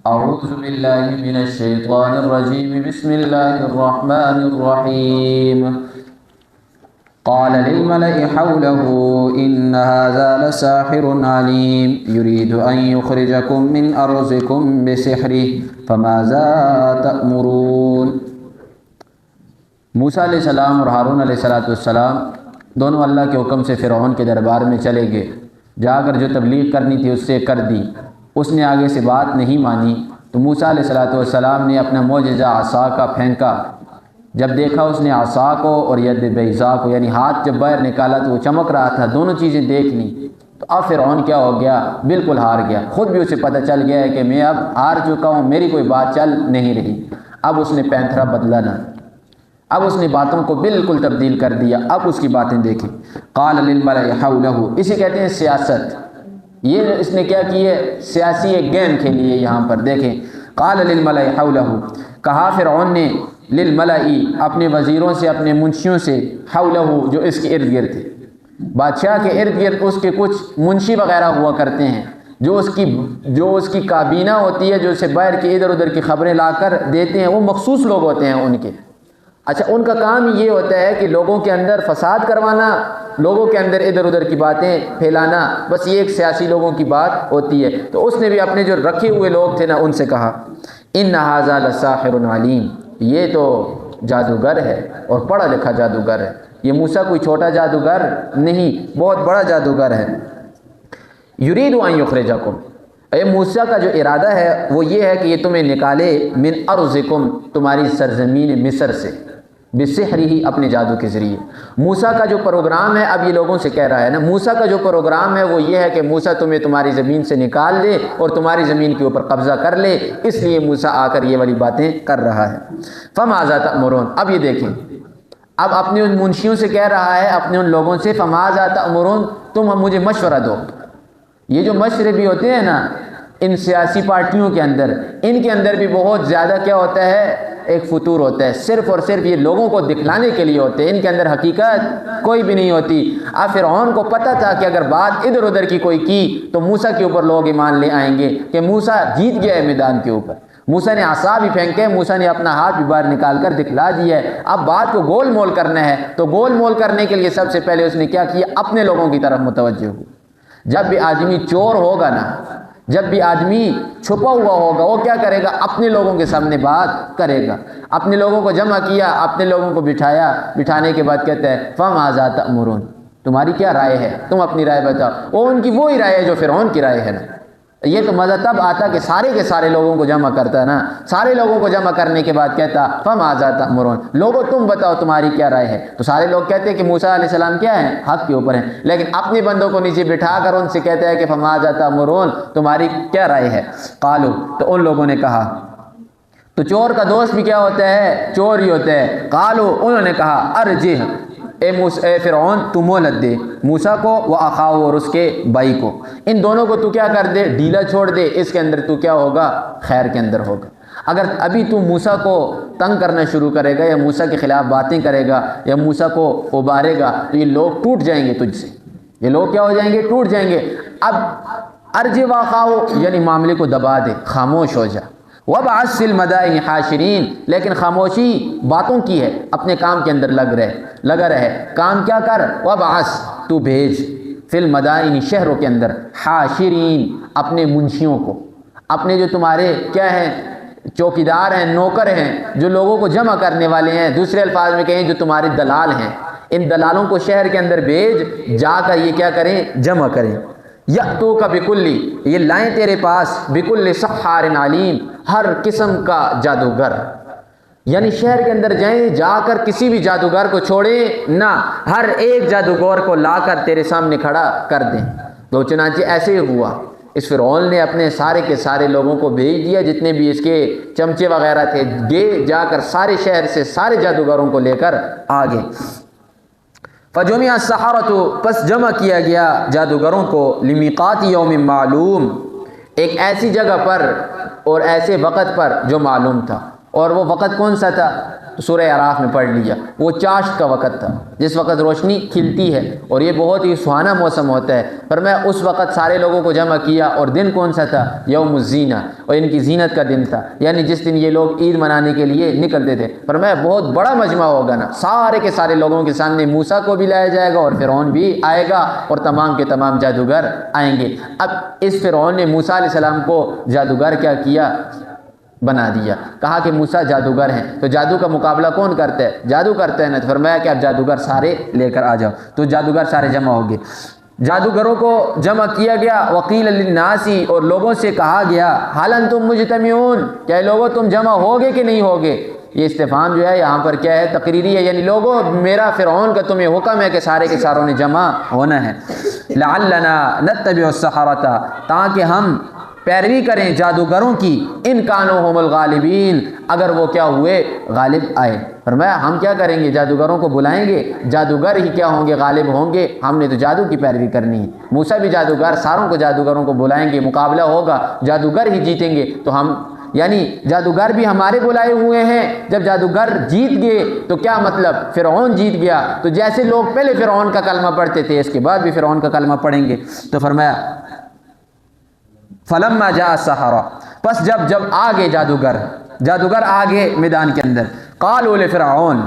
اعوذ باللہ من الشیطان الرجیم بسم اللہ الرحمن الرحیم قال للملأ حوله إن هذا لساحر عليم يريد أن يخرجكم من أرضكم بسحره فماذا تأمرون۔ موسیٰ علیہ السلام اور ہارون علیہ السلام دونوں اللہ کے حکم سے فرعون کے دربار میں چلے گئے۔ جا کر جو تبلیغ کرنی تھی اس سے کر دی، اس نے آگے سے بات نہیں مانی تو موسیٰ علیہ السلام نے اپنا معجزہ عصا کا پھینکا۔ جب دیکھا اس نے عصا کو اور ید بیضاء کو، یعنی ہاتھ جب باہر نکالا تو وہ چمک رہا تھا، دونوں چیزیں دیکھ لیں تو اب فرعون کیا ہو گیا، بالکل ہار گیا۔ خود بھی اسے پتہ چل گیا ہے کہ میں اب ہار چکا ہوں، میری کوئی بات چل نہیں رہی۔ اب اس نے پینترا بدلا نہ، اب اس نے باتوں کو بالکل تبدیل کر دیا۔ اب اس کی باتیں دیکھیں۔ قال للملأ حولہ، اسے کہتے ہیں سیاست۔ یہ اس نے کیا کی ہے، سیاسی ایک گیم کھیلی ہے یہاں پر۔ دیکھیں، قال للملأ حولہ، کہا فرعون نے للملأ، اپنے وزیروں سے، اپنے منشیوں سے، حولہ جو اس کے ارد گرد تھے۔ بادشاہ کے ارد گرد اس کے کچھ منشی وغیرہ ہوا کرتے ہیں، جو اس کی کابینہ ہوتی ہے، جو اسے باہر کی ادھر ادھر کی خبریں لا کر دیتے ہیں، وہ مخصوص لوگ ہوتے ہیں ان کے۔ اچھا، ان کا کام یہ ہوتا ہے کہ لوگوں کے اندر فساد کروانا، لوگوں کے اندر ادھر ادھر کی باتیں پھیلانا، بس یہ ایک سیاسی لوگوں کی بات ہوتی ہے۔ تو اس نے بھی اپنے جو رکھے ہوئے لوگ تھے نا، ان سے کہا ان ھذا لساحر علیم، یہ تو جادوگر ہے اور پڑھا لکھا جادوگر ہے۔ یہ موسیٰ کوئی چھوٹا جادوگر نہیں، بہت بڑا جادوگر ہے۔ یرید ان یخرجکم، اے موسیٰ کا جو ارادہ ہے وہ یہ ہے کہ یہ تمہیں نکالے من ارضکم، تمہاری سرزمین مصر سے، بسحرہ، اپنے جادو کے ذریعے۔ موسیٰ کا جو پروگرام ہے، اب یہ لوگوں سے کہہ رہا ہے نا، موسیٰ کا جو پروگرام ہے وہ یہ ہے کہ موسیٰ تمہیں تمہاری زمین سے نکال دے اور تمہاری زمین کے اوپر قبضہ کر لے، اس لیے موسیٰ آ کر یہ والی باتیں کر رہا ہے۔ فماذا تأمرون، اب یہ دیکھیں، اب اپنے ان منشیوں سے کہہ رہا ہے، اپنے ان لوگوں سے، فماذا تأمرون، تم مجھے مشورہ دو۔ یہ جو مشورے بھی ہوتے ہیں نا ان سیاسی پارٹیوں کے اندر، ان کے اندر بھی بہت زیادہ کیا ہوتا ہے، ایک فطور ہوتا ہے، صرف اور صرف یہ لوگوں کو دکھلانے کے لیے ہوتے ہیں، ان کے اندر حقیقت کوئی بھی نہیں ہوتی۔ اب فرعون کو پتہ تھا کہ اگر بات ادھر ادھر کی کوئی کی تو موسیٰ کے اوپر لوگ ایمان لے آئیں گے کہ موسیٰ جیت گیا ہے میدان کے اوپر۔ موسیٰ نے عصا بھی پھینکے، موسیٰ نے اپنا ہاتھ بھی باہر نکال کر دکھلا دیا ہے۔ اب بات کو گول مول کرنا ہے تو گول مول کرنے کے لیے سب سے پہلے اس نے کیا کیا، اپنے لوگوں کی طرف متوجہ ہو۔ جب بھی آدمی چور ہوگا نا، جب بھی آدمی چھپا ہوا ہوگا، وہ کیا کرے گا، اپنے لوگوں کے سامنے بات کرے گا۔ اپنے لوگوں کو جمع کیا، اپنے لوگوں کو بٹھایا، بٹھانے کے بعد کہتا ہے فماذا تأمرون، تمہاری کیا رائے ہے، تم اپنی رائے بتاؤ۔ وہ ان کی وہی رائے ہے جو فرعون کی رائے ہے نا۔ یہ تو مزہ تب آتا کہ سارے کے سارے لوگوں کو جمع کرتا نا، سارے لوگوں کو جمع کرنے کے بعد کہتا فماذا تأمرون، لوگوں تم بتاؤ تمہاری کیا رائے ہے۔ تو سارے لوگ کہتے ہیں کہ موسیٰ علیہ السلام کیا ہیں، حق کے اوپر ہیں، لیکن اپنے بندوں کو نیچے بٹھا کر ان سے کہتا ہے کہ فماذا تأمرون، تمہاری کیا رائے ہے۔ قالوا، تو ان لوگوں نے کہا، تو چور کا دوست بھی کیا ہوتا ہے، چور ہی ہوتا ہے۔ قالوا، انہوں نے کہا، ارجہ، اے فرعون تو مہلت دے موسیٰ کو، و اخاہ، اور اس کے بھائی کو، ان دونوں کو تو کیا کر دے، ڈھیلا چھوڑ دے، اس کے اندر تو کیا ہوگا، خیر کے اندر ہوگا۔ اگر ابھی تو موسیٰ کو تنگ کرنا شروع کرے گا یا موسیٰ کے خلاف باتیں کرے گا یا موسیٰ کو ابارے گا تو یہ لوگ ٹوٹ جائیں گے تجھ سے، یہ لوگ کیا ہو جائیں گے، ٹوٹ جائیں گے۔ اب ارجع و اخاہ، یعنی معاملے کو دبا دے، خاموش ہو جا۔ وَابْعَثْ فِي الْمَدَائِنِ حَاشِرِينَ، لیکن خاموشی باتوں کی ہے، اپنے کام کے اندر لگا رہے، کام کیا کر، وَابْعَثْ، تو بھیج، فِي الْمَدَائِنِ، شہروں کے اندر، حاشرین، اپنے منشیوں کو، اپنے جو تمہارے کیا ہیں، چوکیدار ہیں، نوکر ہیں، جو لوگوں کو جمع کرنے والے ہیں، دوسرے الفاظ میں کہیں جو تمہارے دلال ہیں، ان دلالوں کو شہر کے اندر بھیج، جا کر یہ کیا کریں، جمع کریں۔ یأتوک بکلی، یہ لائیں تیرے پاس، بکل سحار علیم، ہر قسم کا جادوگر، یعنی شہر کے اندر جائیں، جا کر کسی بھی جادوگر کو چھوڑیں نہ، ہر ایک جادوگر کو لا کر تیرے سامنے کھڑا کر دیں۔ تو چنانچہ ایسے ہی ہوا، اس فرعون نے اپنے سارے کے سارے لوگوں کو بھیج دیا، جتنے بھی اس کے چمچے وغیرہ تھے، گئے جا کر سارے شہر سے سارے جادوگروں کو لے کر آگے۔ فجمع السحرۃ، پس جمع کیا گیا جادوگروں کو، لمیقات یوم معلوم، ایک ایسی جگہ پر اور ایسے وقت پر جو معلوم تھا۔ اور وہ وقت کون سا تھا، سورہ اعراف میں پڑھ لیا، وہ چاشت کا وقت تھا جس وقت روشنی کھلتی ہے اور یہ بہت ہی سہانا موسم ہوتا ہے۔ فرمایا اس وقت سارے لوگوں کو جمع کیا، اور دن کون سا تھا؟ یوم الزینہ، اور ان کی زینت کا دن تھا، یعنی جس دن یہ لوگ عید منانے کے لیے نکلتے تھے۔ فرمایا بہت بڑا مجمع ہوگا نا، سارے کے سارے لوگوں کے سامنے موسیٰ کو بھی لایا جائے گا اور فرعون بھی آئے گا اور تمام کے تمام جادوگر آئیں گے۔ اب اس فرعون نے موسیٰ علیہ السلام کو جادوگر کیا کیا؟ بنا دیا، کہا کہ موسیٰ جادوگر ہیں، تو جادو کا مقابلہ کون کرتا ہے؟ جادو کرتا ہے نا۔ تو فرمایا کہ اب جادوگر سارے لے کر آ جاؤ، تو جادوگر سارے جمع ہو گئے، جادوگروں کو جمع کیا گیا۔ وقیل للناس، اور لوگوں سے کہا گیا، حال انتم مجتمعون، کیا لوگوں تم جمع ہوگے کہ نہیں ہوگے؟ یہ استفہام جو ہے یہاں پر کیا ہے؟ تقریری ہے، یعنی لوگوں میرا فرعون کا تمہیں حکم ہے کہ سارے کے ساروں نے جمع ہونا ہے۔ لعلنا نتبع السحرۃ، تاکہ ہم پیروی کریں جادوگروں کی، ان کانوا هم الغالبین، اگر وہ کیا ہوئے؟ غالب آئے۔ فرمایا ہم کیا کریں گے؟ جادوگروں کو بلائیں گے، جادوگر ہی کیا ہوں گے؟ غالب ہوں گے، ہم نے تو جادو کی پیروی کرنی ہے۔ موسیٰ بھی جادوگر، ساروں کو جادوگروں کو بلائیں گے، مقابلہ ہوگا، جادوگر ہی جیتیں گے، تو ہم یعنی جادوگر بھی ہمارے بلائے ہوئے ہیں۔ جب جادوگر جیت گئے تو کیا مطلب؟ فرعون جیت گیا، تو جیسے لوگ پہلے فرعون کا کلمہ پڑھتے تھے اس کے بعد بھی فرعون کا کلمہ پڑھیں گے۔ تو فرمایا فلما جاء السحرہ، پس جب آگے جادوگر آگے میدان کے اندر، قالوا لفرعون،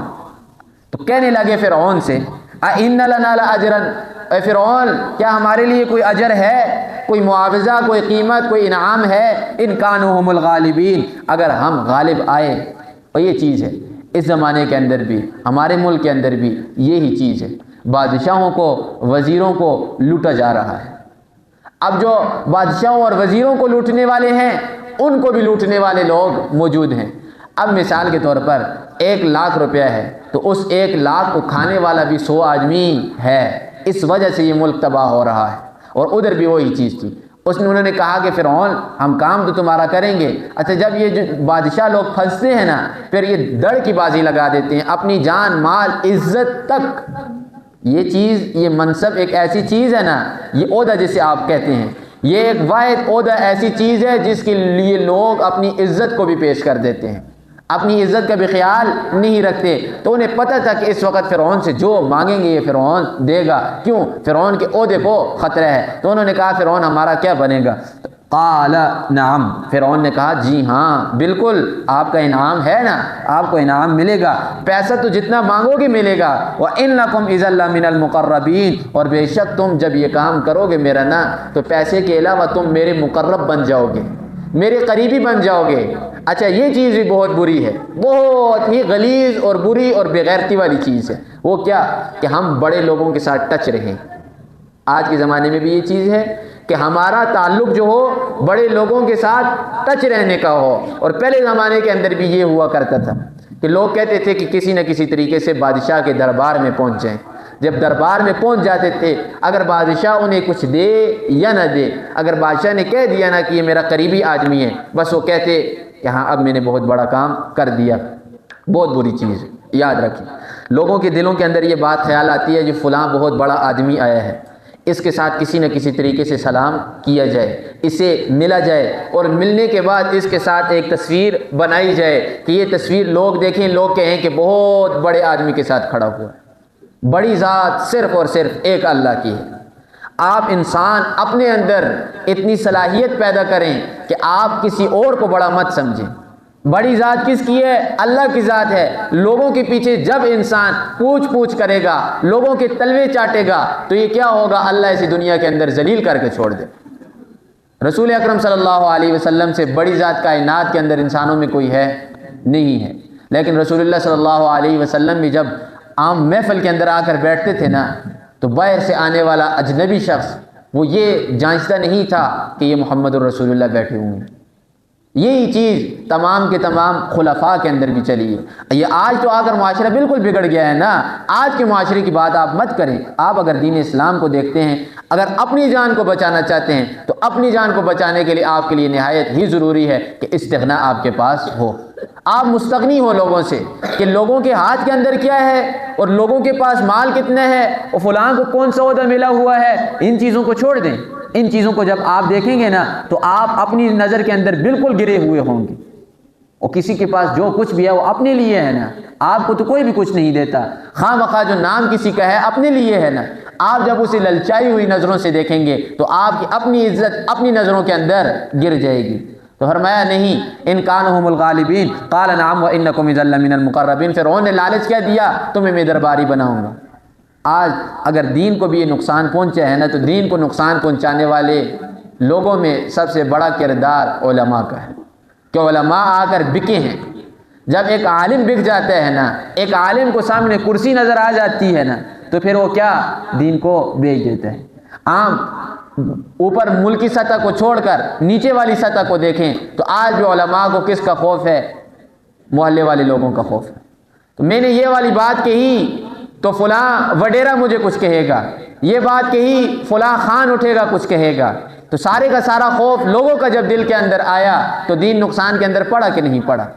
تو کہنے لگے فرعون سے، اِنَّ لَنَا لَأَجْرًا، اے فرعون کیا ہمارے لیے کوئی اجر ہے، کوئی معاوضہ، کوئی قیمت، کوئی انعام ہے؟ ان کانوا هم الغالبین، اگر ہم غالب آئے۔ اور یہ چیز ہے اس زمانے کے اندر بھی، ہمارے ملک کے اندر بھی یہی چیز ہے، بادشاہوں کو، وزیروں کو لوٹا جا رہا ہے۔ اب جو بادشاہوں اور وزیروں کو لوٹنے والے ہیں ان کو بھی لوٹنے والے لوگ موجود ہیں۔ اب مثال کے طور پر 1,00,000 روپیہ ہے تو اس 1,00,000 کو کھانے والا بھی 100 آدمی ہے، اس وجہ سے یہ ملک تباہ ہو رہا ہے۔ اور ادھر بھی وہی چیز تھی، انہوں نے کہا کہ فرعون ہم کام تو تمہارا کریں گے۔ اچھا جب یہ جو بادشاہ لوگ پھنستے ہیں نا، پھر یہ دڑ کی بازی لگا دیتے ہیں، اپنی جان، مال، عزت تک۔ یہ چیز، یہ منصب ایک ایسی چیز ہے نا، یہ عہدہ جسے آپ کہتے ہیں، یہ ایک واحد عہدہ ایسی چیز ہے جس کے لیے لوگ اپنی عزت کو بھی پیش کر دیتے ہیں، اپنی عزت کا بھی خیال نہیں رکھتے۔ تو انہیں پتہ تھا کہ اس وقت فرعون سے جو مانگیں گے یہ فرعون دے گا، کیوں؟ فرعون کے عہدے کو خطرہ ہے۔ تو انہوں نے کہا فرعون ہمارا کیا بنے گا؟ قال نعم، فرعون نے کہا جی ہاں بالکل، آپ کا انعام ہے نا، آپ کو انعام ملے گا، پیسہ تو جتنا مانگو گے ملے گا۔ وَإِنَّكُمْ إِذًا لَّمِنَ الْمُقَرَّبِينَ، اور بے شک تم جب یہ کام کرو گے میرا نا، تو پیسے کے علاوہ تم میرے مقرب بن جاؤ گے، میرے قریبی بن جاؤ گے۔ اچھا یہ چیز بھی بہت بری ہے، بہت ہی غلیظ اور بری اور بےغیرتی والی چیز ہے۔ وہ کیا؟ کہ ہم بڑے لوگوں کے ساتھ ٹچ رہیں۔ آج کے زمانے میں بھی یہ چیز ہے کہ ہمارا تعلق جو ہو بڑے لوگوں کے ساتھ ٹچ رہنے کا ہو۔ اور پہلے زمانے کے اندر بھی یہ ہوا کرتا تھا کہ لوگ کہتے تھے کہ کسی نہ کسی طریقے سے بادشاہ کے دربار میں پہنچ جائیں۔ جب دربار میں پہنچ جاتے تھے، اگر بادشاہ انہیں کچھ دے یا نہ دے، اگر بادشاہ نے کہہ دیا نا کہ یہ میرا قریبی آدمی ہے، بس وہ کہتے کہ ہاں اب میں نے بہت بڑا کام کر دیا۔ بہت بری چیز ہے، یاد رکھیں۔ لوگوں کے دلوں کے اندر یہ بات خیال آتی ہے کہ فلاں بہت بڑا آدمی آیا ہے، اس کے ساتھ کسی نہ کسی طریقے سے سلام کیا جائے، اسے ملا جائے، اور ملنے کے بعد اس کے ساتھ ایک تصویر بنائی جائے کہ یہ تصویر لوگ دیکھیں، لوگ کہیں کہ بہت بڑے آدمی کے ساتھ کھڑا ہوا ہے۔ بڑی ذات صرف اور صرف ایک اللہ کی ہے۔ آپ انسان اپنے اندر اتنی صلاحیت پیدا کریں کہ آپ کسی اور کو بڑا مت سمجھیں۔ بڑی ذات کس کی ہے؟ اللہ کی ذات ہے۔ لوگوں کے پیچھے جب انسان پوچھ کرے گا، لوگوں کے تلوے چاٹے گا، تو یہ کیا ہوگا؟ اللہ اسے دنیا کے اندر ذلیل کر کے چھوڑ دے۔ رسول اکرم صلی اللہ علیہ وسلم سے بڑی ذات کائنات کے اندر انسانوں میں کوئی ہے نہیں ہے، لیکن رسول اللہ صلی اللہ علیہ وسلم بھی جب عام محفل کے اندر آ کر بیٹھتے تھے نا، تو باہر سے آنے والا اجنبی شخص وہ یہ جانچتا نہیں تھا کہ یہ محمد الرسول اللہ بیٹھے ہوئے ہیں۔ یہی چیز تمام کے تمام خلفاء کے اندر بھی چلی ہے۔ یہ آج تو آ کر معاشرہ بالکل بگڑ گیا ہے نا۔ آج کے معاشرے کی بات آپ مت کریں۔ آپ اگر دین اسلام کو دیکھتے ہیں، اگر اپنی جان کو بچانا چاہتے ہیں، تو اپنی جان کو بچانے کے لیے آپ کے لیے نہایت ہی ضروری ہے کہ استغنا آپ کے پاس ہو، آپ مستغنی ہو لوگوں سے، کہ لوگوں کے ہاتھ کے اندر کیا ہے اور لوگوں کے پاس مال کتنا ہے اور فلاں کو کون سا عہدہ ملا ہوا ہے، ان چیزوں کو چھوڑ دیں۔ ان چیزوں کو جب آپ دیکھیں گے نا، تو آپ اپنی نظر کے اندر بالکل گرے ہوئے ہوں گے، اور کسی کے پاس جو کچھ بھی ہے وہ اپنے لیے ہے نا، آپ کو تو کوئی بھی کچھ نہیں دیتا، خواہ مخواہ جو نام کسی کا ہے اپنے لیے ہے نا۔ آپ جب اسے للچائی ہوئی نظروں سے دیکھیں گے تو آپ کی اپنی عزت اپنی نظروں کے اندر گر جائے گی۔ تو فرمایا نہیں، ان کانہم الغالبین قال نعم وانکم اذا لمن المقربین، فرعون نے لالچ کیا دیا تمہیں میں درباری بناؤں گا۔ آج اگر دین کو بھی یہ نقصان پہنچا ہے نا، تو دین کو نقصان پہنچانے والے لوگوں میں سب سے بڑا کردار علماء کا ہے، کہ علماء آ کر بکے ہیں۔ جب ایک عالم بک جاتا ہے نا، ایک عالم کو سامنے کرسی نظر آ جاتی ہے نا، تو پھر وہ کیا دین کو بیچ دیتا ہے۔ عام اوپر ملکی سطح کو چھوڑ کر نیچے والی سطح کو دیکھیں تو آج بھی علماء کو کس کا خوف ہے؟ محلے والے لوگوں کا خوف ہے۔ تو میں نے یہ والی بات کہی تو فلاں وڈیرا مجھے کچھ کہے گا، یہ بات کہی فلاں خان اٹھے گا کچھ کہے گا، تو سارے کا سارا خوف لوگوں کا جب دل کے اندر آیا تو دین نقصان کے اندر پڑا کہ نہیں پڑا؟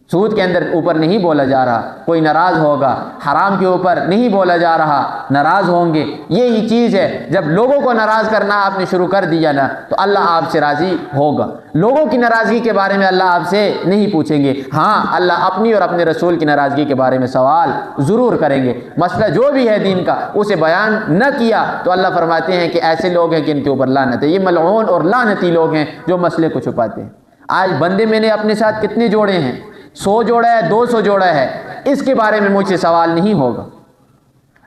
سود کے اندر اوپر نہیں بولا جا رہا، کوئی ناراض ہوگا، حرام کے اوپر نہیں بولا جا رہا، ناراض ہوں گے۔ یہی چیز ہے، جب لوگوں کو ناراض کرنا آپ نے شروع کر دیا نا تو اللہ آپ سے راضی ہوگا۔ لوگوں کی ناراضگی کے بارے میں اللہ آپ سے نہیں پوچھیں گے، ہاں اللہ اپنی اور اپنے رسول کی ناراضگی کے بارے میں سوال ضرور کریں گے۔ مسئلہ جو بھی ہے دین کا اسے بیان نہ کیا تو اللہ فرماتے ہیں کہ ایسے لوگ ہیں کہ ان کے اوپر لعنت ہے، یہ ملعون اور لعنتی لوگ ہیں جو مسئلے کو چھپاتے ہیں۔ آج بندے میں نے اپنے ساتھ کتنے جوڑے ہیں؟ 100 جوڑا ہے، 200 جوڑا ہے، اس کے بارے میں مجھ سے سوال نہیں ہوگا،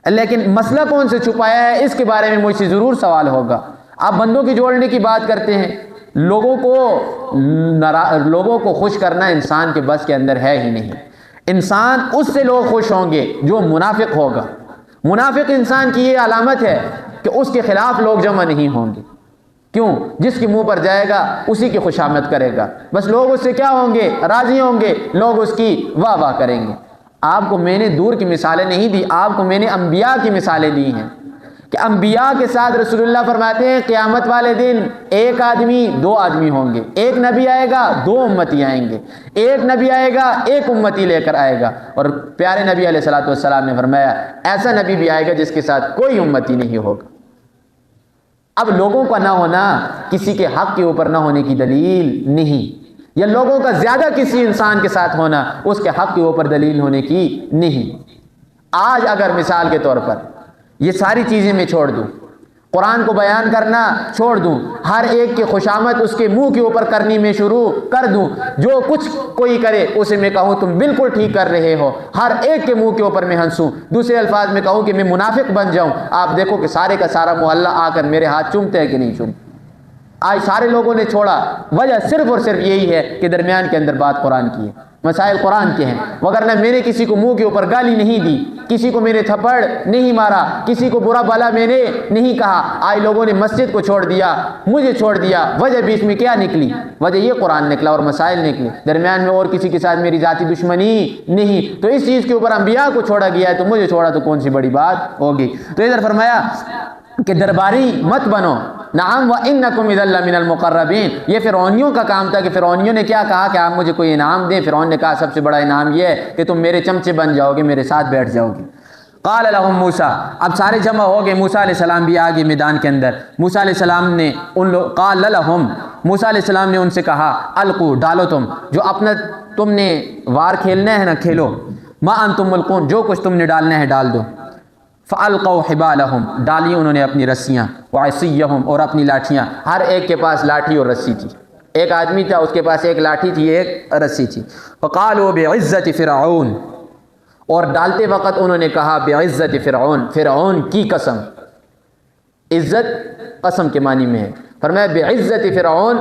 لیکن مسئلہ کون سے چھپایا ہے اس کے بارے میں مجھ سے ضرور سوال ہوگا۔ آپ بندوں کی جوڑنے کی بات کرتے ہیں، لوگوں کو خوش کرنا انسان کے بس کے اندر ہے ہی نہیں۔ انسان اس سے لوگ خوش ہوں گے جو منافق ہوگا۔ منافق انسان کی یہ علامت ہے کہ اس کے خلاف لوگ جمع نہیں ہوں گے۔ کیوں؟ جس کے منہ پر جائے گا اسی کی خوشامد کرے گا، بس لوگ اس سے کیا ہوں گے؟ راضی ہوں گے، لوگ اس کی واہ واہ کریں گے۔ آپ کو میں نے دور کی مثالیں نہیں دی، آپ کو میں نے انبیاء کی مثالیں دی ہیں کہ انبیاء کے ساتھ رسول اللہ فرماتے ہیں قیامت والے دن ایک آدمی 2 آدمی ہوں گے، ایک نبی آئے گا 2 امتی آئیں گے، ایک نبی آئے گا 1 امتی لے کر آئے گا، اور پیارے نبی علیہ الصلوۃ والسلام نے فرمایا ایسا نبی بھی آئے گا جس کے ساتھ کوئی امتی نہیں ہوگا۔ اب لوگوں کا نہ ہونا کسی کے حق کے اوپر نہ ہونے کی دلیل نہیں، یا لوگوں کا زیادہ کسی انسان کے ساتھ ہونا اس کے حق کے اوپر دلیل ہونے کی نہیں۔ آج اگر مثال کے طور پر یہ ساری چیزیں میں چھوڑ دوں، قرآن کو بیان کرنا چھوڑ دوں، ہر ایک کی خوشامد اس کے منہ کے اوپر کرنی میں شروع کر دوں، جو کچھ کوئی کرے اسے میں کہوں تم بالکل ٹھیک کر رہے ہو، ہر ایک کے منہ کے اوپر میں ہنسوں، دوسرے الفاظ میں کہوں کہ میں منافق بن جاؤں، آپ دیکھو کہ سارے کا سارا محلہ آ کر میرے ہاتھ چومتے ہے کہ نہیں چومتے؟ آج سارے لوگوں نے چھوڑا، وجہ صرف اور صرف یہی ہے کہ درمیان کے اندر بات قرآن کی ہے، مسائل قرآن کے ہیں، وگرنہ میں نے کسی کو منہ کے اوپر گالی نہیں دی، کسی کو میں نے تھپڑ نہیں مارا، کسی کو برا بھلا میں نے نہیں کہا۔ آج لوگوں نے مسجد کو چھوڑ دیا، مجھے چھوڑ دیا، وجہ بیچ میں کیا نکلی؟ وجہ یہ قرآن نکلا اور مسائل نکلے، درمیان میں اور کسی کے ساتھ میری ذاتی دشمنی نہیں۔ تو اس چیز کے اوپر انبیاء کو چھوڑا گیا ہے تو مجھے چھوڑا تو کون سی بڑی بات ہوگی؟ تو ادھر فرمایا کہ درباری مت بنو، نعم وانکم اذا لمن المقربین۔ یہ فرعونیوں کا کام تھا کہ فرعونیوں نے کیا کہا کہ آپ مجھے کوئی انعام دیں، فرعون نے کہا سب سے بڑا انعام یہ ہے کہ تم میرے چمچے بن جاؤ گے، میرے ساتھ بیٹھ جاؤ گے۔ قال لهم موسیٰ، اب سارے جمع ہو گئے، موسیٰ علیہ السلام بھی آگے میدان کے اندر۔ موسیٰ علیہ السلام نے قال لهم، موسیٰ علیہ السلام نے ان سے کہا القوا، ڈالو جو اپنا تم نے وار کھیلنا ہے نا کھیلو، ما انتم ملقون، جو کچھ تم نے ڈالنا ہے ڈال دو۔ فَأَلْقَوْا حِبَالَهُمْ، ڈالی انہوں نے اپنی رسیاں، وَعِصِيَّهُمْ، اور اپنی لاٹھیاں، ہر ایک کے پاس لاٹھی اور رسی تھی، ایک آدمی تھا اس کے پاس ایک لاٹھی تھی ایک رسی تھی۔ فَقَالُوا بِعِزَّةِ فِرْعَوْنَ، اور ڈالتے وقت انہوں نے کہا بِعِزَّةِ فِرْعَوْنَ، فرعون کی قسم، عزت قسم کے معنی میں ہے، فرمایا بِعِزَّةِ فِرْعَوْنَ،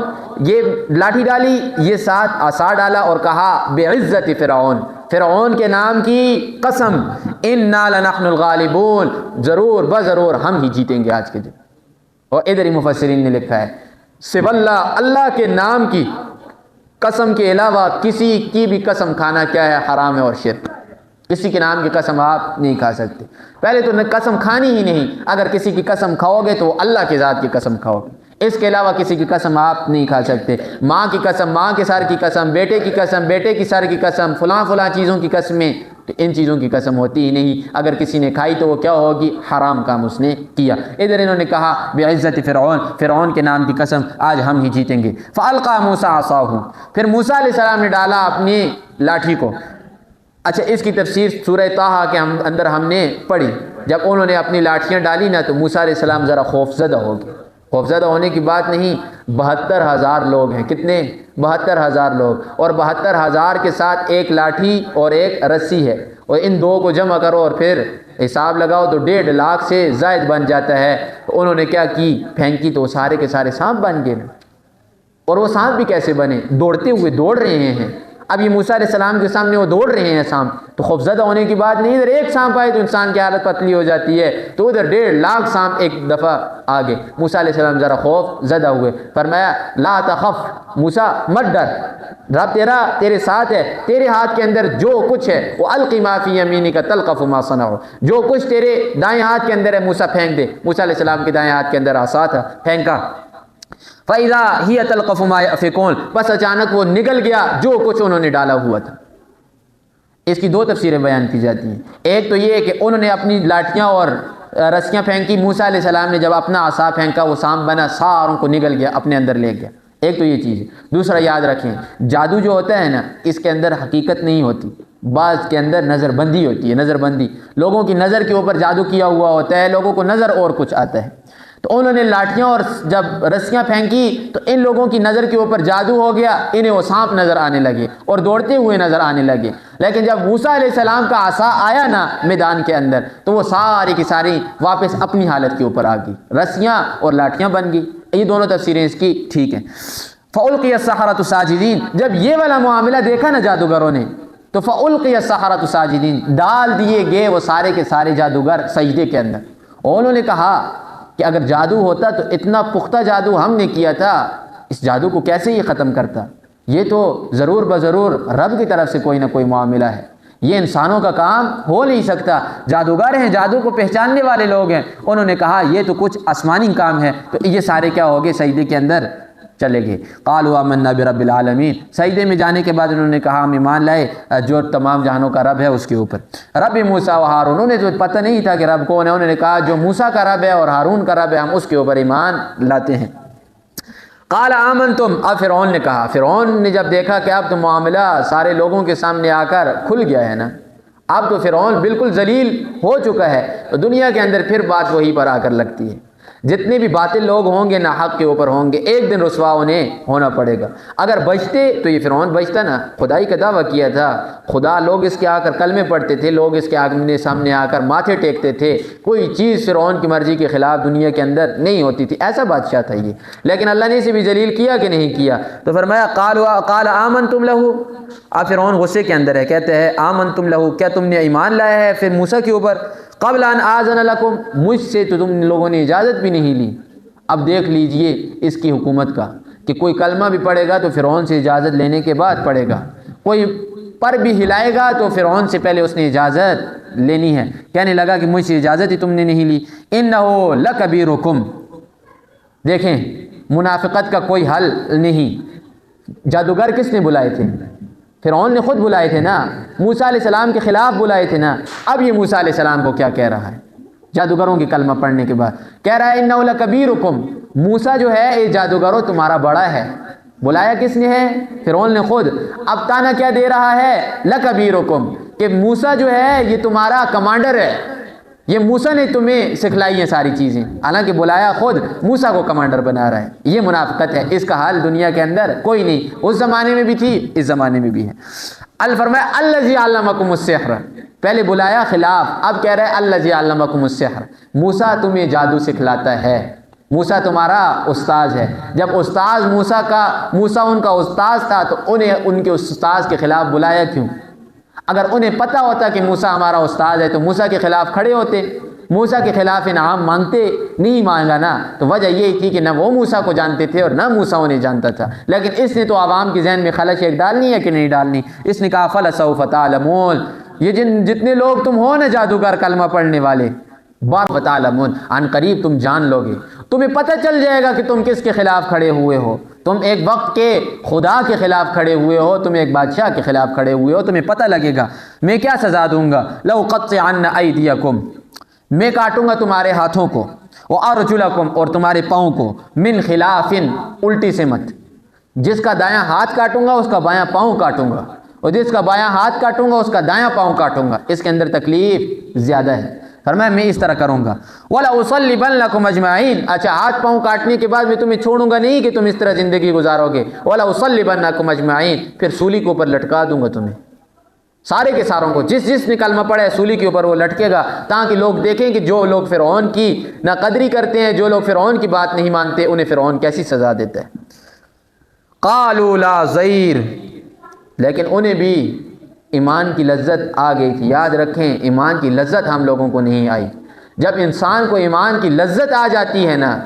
یہ لاٹھی ڈالی، یہ ساتھ عصا ڈالا اور کہا بِعِزَّةِ فِرْعَوْنَ، فرعون کے نام کی قسم، اِنَّا لَنَحْنُ الْغَالِبُونَ، ضرور بضرور ہم ہی جیتیں گے آج کے دن۔ اور ادھر ہی مفسرین نے لکھا ہے سو اللہ، اللہ کے نام کی قسم کے علاوہ کسی کی بھی قسم کھانا کیا ہے؟ حرام ہے اور شرک۔ کسی کے نام کی قسم آپ نہیں کھا سکتے، پہلے تو قسم کھانی ہی نہیں، اگر کسی کی قسم کھاؤ گے تو اللہ کی ذات کی قسم کھاؤ گے، اس کے علاوہ کسی کی قسم آپ نہیں کھا سکتے۔ ماں کی قسم، ماں کے سر کی قسم، بیٹے کی قسم، بیٹے کی سر کی قسم، فلاں فلاں چیزوں کی قسمیں تو ان چیزوں کی قسم ہوتی ہی نہیں، اگر کسی نے کھائی تو وہ کیا ہوگی؟ حرام کام اس نے کیا۔ ادھر انہوں نے کہا بعزت فرعون، فرعون کے نام کی قسم آج ہم ہی جیتیں گے۔ فالقى موسى عصاه، پھر موسیٰ علیہ السلام نے ڈالا اپنی لاٹھی کو۔ اچھا، اس کی تفسیر سورہ طٰہٰ کے اندر ہم نے پڑھی، جب انہوں نے اپنی لاٹھیاں ڈالی نا تو موسیٰ علیہ السلام ذرا خوفزدہ ہو گئے۔ خوفزدہ ہونے کی بات نہیں، 72,000 لوگ ہیں، کتنے؟ 72,000 لوگ، اور 72,000 کے ساتھ ایک لاٹھی اور ایک رسی ہے، اور ان دو کو جمع کرو اور پھر حساب لگاؤ تو 1.5 لاکھ سے زائد بن جاتا ہے۔ تو انہوں نے کیا کی؟ پھینکی تو وہ سارے کے سارے سانپ بن گئے۔ اور وہ سانپ بھی کیسے بنے؟ دوڑتے ہوئے دوڑ رہے ہیں۔ اب یہ موسیٰ علیہ السلام کے سامنے وہ دوڑ رہے ہیں سانپ، تو خوفزدہ ہونے کی بات نہیں، ادھر ایک سانپ آئے تو انسان کی حالت پتلی ہو جاتی ہے، تو ادھر 1.5 لاکھ سانپ ایک دفعہ آگے۔ موسیٰ علیہ السلام ذرا خوف زدہ ہوئے، فرمایا لا تخف موسیٰ، مت ڈر، رب تیرے ساتھ ہے، تیرے ہاتھ کے اندر جو کچھ ہے وہ القی ما فی یمینک تلقف ما صنعوا، جو کچھ تیرے دائیں ہاتھ کے اندر ہے موسیٰ پھینک دے۔ موسیٰ علیہ السلام کے دائیں ہاتھ کے اندر عصا تھا، پھینکا۔ فَإِذَا هِيَ تَلْقَفُ مَا يَأْفِكُونَ، بس اچانک وہ نگل گیا جو کچھ انہوں نے ڈالا ہوا تھا۔ اس کی 2 تفسیریں بیان کی جاتی ہیں۔ ایک تو یہ ہے کہ انہوں نے اپنی لاٹھیاں اور رسیاں پھینکی، موسیٰ علیہ السلام نے جب اپنا عصا پھینکا وہ سانپ بنا، ساروں کو نگل گیا، اپنے اندر لے گیا۔ ایک تو یہ چیز ہے۔ دوسرا یاد رکھیں، جادو جو ہوتا ہے نا، اس کے اندر حقیقت نہیں ہوتی، بعض کے اندر نظر بندی ہوتی ہے۔ نظر بندی، لوگوں کی نظر کے اوپر جادو کیا ہوا ہوتا ہے، لوگوں کو نظر اور کچھ آتا ہے۔ تو انہوں نے لاٹھیاں اور جب رسیاں پھینکی تو ان لوگوں کی نظر کے اوپر جادو ہو گیا، انہیں وہ سانپ نظر آنے لگے اور دوڑتے ہوئے نظر آنے لگے۔ لیکن جب موسیٰ علیہ السلام کا عصا آیا نا میدان کے اندر تو وہ ساری کی ساری واپس اپنی حالت کے اوپر آ گئی، رسیاں اور لاٹھیاں بن گئی۔ یہ دونوں تفسیریں اس کی ٹھیک ہیں۔ فَأُلْقِيَ السَّحَرَةُ سَاجِدِينَ، جب یہ والا معاملہ دیکھا نا جادوگروں نے تو فَأُلْقِيَ السَّحَرَةُ سَاجِدِينَ، ڈال دیے گئے وہ سارے کے سارے جادوگر سجدے کے اندر۔ اور انہوں نے کہا کہ اگر جادو ہوتا تو اتنا پختہ جادو ہم نے کیا تھا، اس جادو کو کیسے یہ ختم کرتا؟ یہ تو ضرور بضرور رب کی طرف سے کوئی نہ کوئی معاملہ ہے، یہ انسانوں کا کام ہو نہیں سکتا۔ جادوگر ہیں، جادو کو پہچاننے والے لوگ ہیں، انہوں نے کہا یہ تو کچھ آسمانی کام ہے، تو یہ سارے کیا ہو گئے؟ سجدے کے اندر چلے گئے۔ قالوا آمنا برب العالمین، سجدے میں جانے کے بعد انہوں نے کہا ہم ایمان لائے جو تمام جہانوں کا رب ہے اس کے اوپر۔ رب موسیٰ و ہارون، انہوں نے تو پتہ نہیں تھا کہ رب کون ہے، انہوں نے کہا جو موسیٰ کا رب ہے اور ہارون کا رب ہے ہم اس کے اوپر ایمان لاتے ہیں۔ قال آمنتم، اب فرعون نے کہا، فرعون نے جب دیکھا کہ اب تو معاملہ سارے لوگوں کے سامنے آ کر کھل گیا ہے نا، اب تو فرعون بالکل ذلیل ہو چکا ہے، تو دنیا کے اندر پھر بات وہی پر آ کر لگتی ہے۔ جتنے بھی باطل لوگ ہوں گے نا حق کے اوپر ہوں گے، ایک دن رسوا انہیں ہونا پڑے گا۔ اگر بچتے تو یہ فرعون بچتا نا، خدائی کا دعویٰ کیا تھا، خدا، لوگ اس کے آ کر کلمے پڑھتے تھے، لوگ اس کے سامنے آ کر ماتھے ٹیکتے تھے، کوئی چیز فرعون کی مرضی کے خلاف دنیا کے اندر نہیں ہوتی تھی، ایسا بادشاہ تھا یہ۔ لیکن اللہ نے اسے بھی ذلیل کیا کہ نہیں کیا؟ تو فرمایا قال آمنتم لہو، اب فرعون غصے کے اندر ہے، کہتے ہیں آمنتم لہو، کیا تم نے ایمان لایا ہے پھر موسیٰ کے اوپر؟ قبل ان آذن لکم، مجھ سے تو تم لوگوں نے اجازت بھی نہیں لی۔ اب دیکھ لیجئے اس کی حکومت کا کہ کوئی کلمہ بھی پڑھے گا تو فرعون سے اجازت لینے کے بعد پڑھے گا، کوئی پر بھی ہلائے گا تو فرعون سے پہلے اس نے اجازت لینی ہے۔ کہنے لگا کہ مجھ سے اجازت ہی تم نے نہیں لی۔ انہو لکبیرکم، دیکھیں منافقت کا کوئی حل نہیں۔ جادوگر کس نے بلائے تھے؟ فرعون نے خود بلائے تھے نا، موسیٰ علیہ السلام کے خلاف بلائے تھے نا۔ اب یہ موسیٰ علیہ السلام کو کیا کہہ رہا ہے جادوگروں کی کلمہ پڑھنے کے بعد؟ کہہ رہا ہے انہو لکبیرکم، موسیٰ جو ہے یہ جادوگروں تمہارا بڑا ہے۔ بلایا کس نے ہے؟ فرعون نے خود۔ اب تانا کیا دے رہا ہے؟ لکبیرکم، کہ موسیٰ جو ہے یہ تمہارا کمانڈر ہے، یہ موسیٰ نے تمہیں سکھلائی ہیں ساری چیزیں، حالانکہ بلایا خود موسیٰ کو کمانڈر بنا رہا ہے۔ یہ منافقت ہے، اس کا حل دنیا کے اندر کوئی نہیں، اس زمانے میں بھی تھی، اس زمانے میں بھی ہے۔ الفرمایا الذی علمکم السحر، پہلے بلایا خلاف، اب کہہ رہا ہے الذی علمکم السحر، موسیٰ تمہیں جادو سکھلاتا ہے، موسیٰ تمہارا استاذ ہے۔ جب استاذ موسیٰ ان کا استاذ تھا تو انہیں ان کے استاذ کے خلاف بلایا کیوں؟ اگر انہیں پتہ ہوتا کہ موسیٰ ہمارا استاد ہے تو موسیٰ کے خلاف کھڑے ہوتے، موسیٰ کے خلاف انعام مانگتے، نہیں مانگا نا، تو وجہ یہی تھی کہ نہ وہ موسیٰ کو جانتے تھے اور نہ موسیٰ انہیں جانتا تھا۔ لیکن اس نے تو عوام کے ذہن میں خلش ایک ڈالنی ہے کہ نہیں ڈالنی؟ اس نے کہا فَلَسَوْفَ تَعْلَمُونَ، یہ جتنے لوگ تم ہو نا جادوگر کلمہ پڑھنے والے، بَعْضَ تَعْلَمُونَ، عن قریب تم جان لو گے، تمہیں پتہ چل جائے گا کہ تم کس کے خلاف کھڑے ہوئے ہو۔ تم ایک وقت کے خدا کے خلاف کھڑے ہوئے ہو، تم ایک بادشاہ کے خلاف کھڑے ہوئے ہو، تمہیں پتہ لگے گا میں کیا سزا دوں گا۔ لَأُقَطِّعَنَّ أَيْدِيَكُمْ، میں کاٹوں گا تمہارے ہاتھوں کو، وَأَرْجُلَكُمْ، اور تمہارے پاؤں کو، مِنْ خِلَافٍ، الٹی سے مت، جس کا دایاں ہاتھ کاٹوں گا اس کا بایاں پاؤں کاٹوں گا، اور جس کا بایاں ہاتھ کاٹوں گا اس کا دایاں پاؤں کاٹوں گا۔ اس کے اندر تکلیف زیادہ ہے۔ فرمایا میں اس طرح کروں گا۔ وَلَأُصَلِّبَنَّكُمْ أَجْمَعِينَ، اچھا ہاتھ پاؤں کاٹنے کے بعد میں تمہیں چھوڑوں گا نہیں کہ تم اس طرح زندگی گزارو گے۔ وَلَأُصَلِّبَنَّكُمْ أَجْمَعِينَ، پھر سولی کے اوپر لٹکا دوں گا تمہیں، سارے کے ساروں کو، جس جس نے کلمہ پڑھا ہے سولی کے اوپر وہ لٹکے گا، تاکہ لوگ دیکھیں کہ جو لوگ فرعون کی ناقدری کرتے ہیں، جو لوگ فرعون کی بات نہیں مانتے، انہیں فرعون کیسی سزا دیتا ہے۔ قَالُوا لَا ضَيْرَ، لیکن انہیں بھی ایمان کی لذت آ گئی تھی۔ یاد رکھیں ایمان کی لذت ہم لوگوں کو نہیں آئی۔ جب انسان کو ایمان کی لذت آ جاتی ہے نا،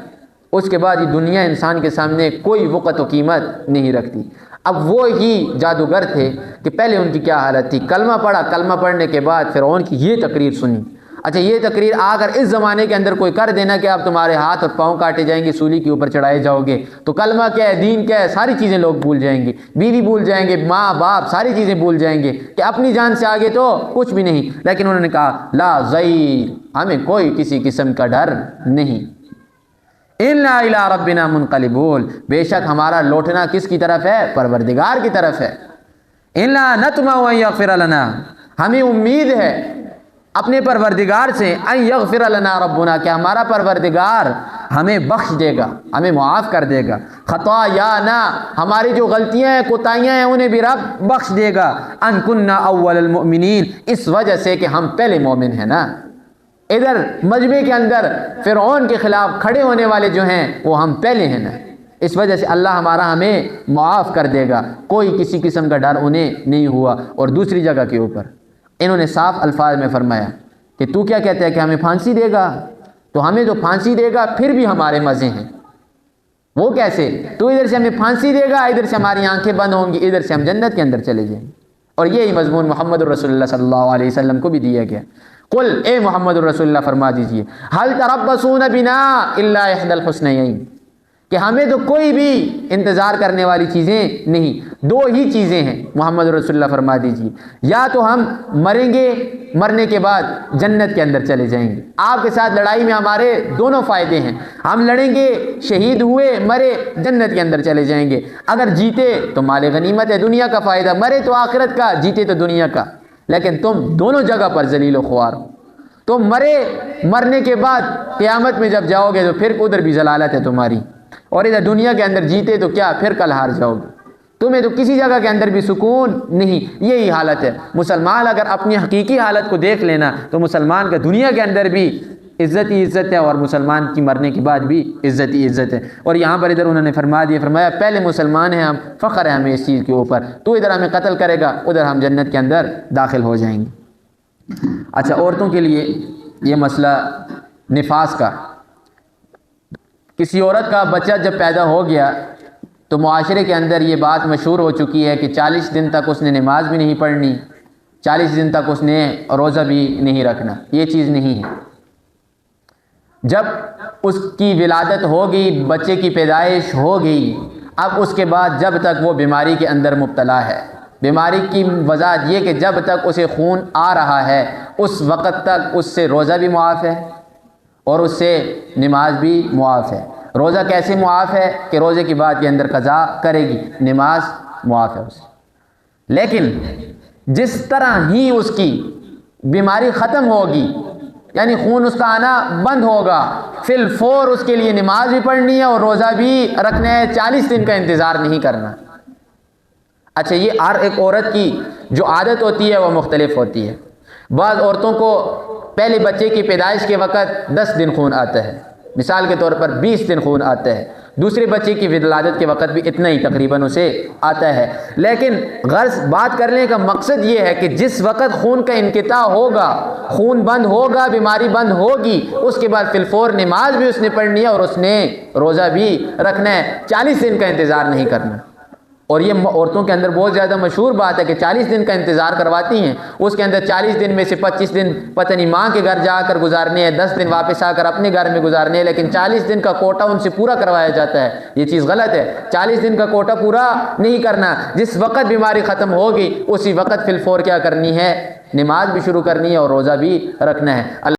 اس کے بعد یہ دنیا انسان کے سامنے کوئی وقت و قیمت نہیں رکھتی۔ اب وہ ہی جادوگر تھے کہ پہلے ان کی کیا حالت تھی، کلمہ پڑھا، کلمہ پڑھنے کے بعد فرعون کی یہ تقریر سنی۔ اچھا یہ تقریر اگر اس زمانے کے اندر کوئی کر دینا کہ اب تمہارے ہاتھ اور پاؤں کاٹے جائیں گے، سولی کے اوپر چڑھائے جاؤ گے، تو کلمہ کیا ہے، دین کیا ہے، ساری چیزیں لوگ بھول جائیں گے، بیوی بھول جائیں گے، ماں باپ ساری چیزیں بھول جائیں گے کہ اپنی جان سے آگے تو کچھ بھی نہیں۔ لیکن انہوں نے کہا لا ضیر، ہمیں کوئی کسی قسم کا ڈر نہیں۔ اِنَّا إِلَىٰ رَبِّنَا مُنْقَلِبُونَ، بے شک ہمارا لوٹنا کس کی طرف ہے، پروردگار کی طرف ہے۔ اِنَّا نَطْمَعُ أَن يَغْفِرَ لَنَا، ہمیں امید ہے اپنے پروردگار سے، ان یغفر لنا ربنا، کہ ہمارا پروردگار ہمیں بخش دے گا، ہمیں معاف کر دے گا، خطایانا، ہماری جو غلطیاں ہیں کوتاہیاں ہیں انہیں بھی رب بخش دے گا، ان کننا اول المؤمنین، اس وجہ سے کہ ہم پہلے مومن ہیں نا۔ ادھر مجمع کے اندر فرعون کے خلاف کھڑے ہونے والے جو ہیں وہ ہم پہلے ہیں نا، اس وجہ سے اللہ ہمارا ہمیں معاف کر دے گا، کوئی کسی قسم کا ڈر انہیں نہیں ہوا۔ اور دوسری جگہ کے اوپر انہوں نے صاف الفاظ میں فرمایا کہ تو کیا کہتا ہے کہ ہمیں پھانسی دے گا، تو ہمیں تو پھانسی دے گا پھر بھی ہمارے مزے ہیں۔ وہ کیسے؟ تو ادھر سے ہمیں پھانسی دے گا، ادھر سے ہماری آنکھیں بند ہوں گی، ادھر سے ہم جنت کے اندر چلے جائیں گے۔ اور یہی مضمون محمد الرسول اللہ صلی اللہ علیہ وسلم کو بھی دیا گیا۔ قل، اے محمد الرسول اللہ فرما دیجئے، هل تربصون بنا الا احدى الحسنيين، کہ ہمیں تو کوئی بھی انتظار کرنے والی چیزیں نہیں، دو ہی چیزیں ہیں محمد رسول اللہ فرما دیجیے، یا تو ہم مریں گے، مرنے کے بعد جنت کے اندر چلے جائیں گے، آپ کے ساتھ لڑائی میں ہمارے دونوں فائدے ہیں، ہم لڑیں گے، شہید ہوئے، مرے، جنت کے اندر چلے جائیں گے، اگر جیتے تو مال غنیمت ہے، دنیا کا فائدہ، مرے تو آخرت کا، جیتے تو دنیا کا۔ لیکن تم دونوں جگہ پر ذلیل و خوار ہو، تم مرنے کے بعد قیامت میں جب جاؤ گے تو پھر ادھر بھی ضلالت ہے تمہاری، اور ادھر دنیا کے اندر جیتے تو کیا پھر کل ہار جاؤ گے، تمہیں تو کسی جگہ کے اندر بھی سکون نہیں۔ یہی حالت ہے مسلمان، اگر اپنی حقیقی حالت کو دیکھ لینا تو مسلمان کا دنیا کے اندر بھی عزت ہی عزت ہے، اور مسلمان کی مرنے کے بعد بھی عزت ہی عزت ہے۔ اور یہاں پر ادھر انہوں نے فرمایا پہلے مسلمان ہیں ہم، فخر ہے ہمیں اس چیز کے اوپر، تو ادھر ہمیں قتل کرے گا، ادھر ہم جنت کے اندر داخل ہو جائیں گے۔ اچھا عورتوں کے لیے یہ مسئلہ نفاس کا، کسی عورت کا بچہ جب پیدا ہو گیا تو معاشرے کے اندر یہ بات مشہور ہو چکی ہے کہ 40 دن تک اس نے نماز بھی نہیں پڑھنی، 40 دن تک اس نے روزہ بھی نہیں رکھنا۔ یہ چیز نہیں ہے۔ جب اس کی ولادت ہو گئی، بچے کی پیدائش ہو گئی، اب اس کے بعد جب تک وہ بیماری کے اندر مبتلا ہے، بیماری کی وضاحت یہ کہ جب تک اسے خون آ رہا ہے اس وقت تک اس سے روزہ بھی معاف ہے اور اس سے نماز بھی معاف ہے۔ روزہ کیسے معاف ہے کہ روزے کی بعد کے اندر قضا کرے گی، نماز معاف ہے اسے۔ لیکن جس طرح ہی اس کی بیماری ختم ہوگی، یعنی خون اس کا آنا بند ہوگا، فی الفور اس کے لیے نماز بھی پڑھنی ہے اور روزہ بھی رکھنا ہے، 40 دن کا انتظار نہیں کرنا۔ اچھا یہ ہر ایک عورت کی جو عادت ہوتی ہے وہ مختلف ہوتی ہے۔ بعض عورتوں کو پہلے بچے کی پیدائش کے وقت 10 دن خون آتا ہے، مثال کے طور پر 20 دن خون آتا ہے، دوسرے بچے کی ولادت کے وقت بھی اتنا ہی تقریباً اسے آتا ہے۔ لیکن غرض بات کرنے کا مقصد یہ ہے کہ جس وقت خون کا انقطاع ہوگا، خون بند ہوگا، بیماری بند ہوگی، اس کے بعد فی الفور نماز بھی اس نے پڑھنی ہے اور اس نے روزہ بھی رکھنا ہے، 40 دن کا انتظار نہیں کرنا۔ اور یہ عورتوں کے اندر بہت زیادہ مشہور بات ہے کہ 40 دن کا انتظار کرواتی ہیں، اس کے اندر 40 دن میں سے 25 دن پتہ نہیں ماں کے گھر جا کر گزارنے ہیں، 10 دن واپس آ کر اپنے گھر میں گزارنے ہیں، لیکن 40 دن کا کوٹا ان سے پورا کروایا جاتا ہے۔ یہ چیز غلط ہے، 40 دن کا کوٹا پورا نہیں کرنا۔ جس وقت بیماری ختم ہوگی اسی وقت فی الفور کیا کرنی ہے؟ نماز بھی شروع کرنی ہے اور روزہ بھی رکھنا ہے۔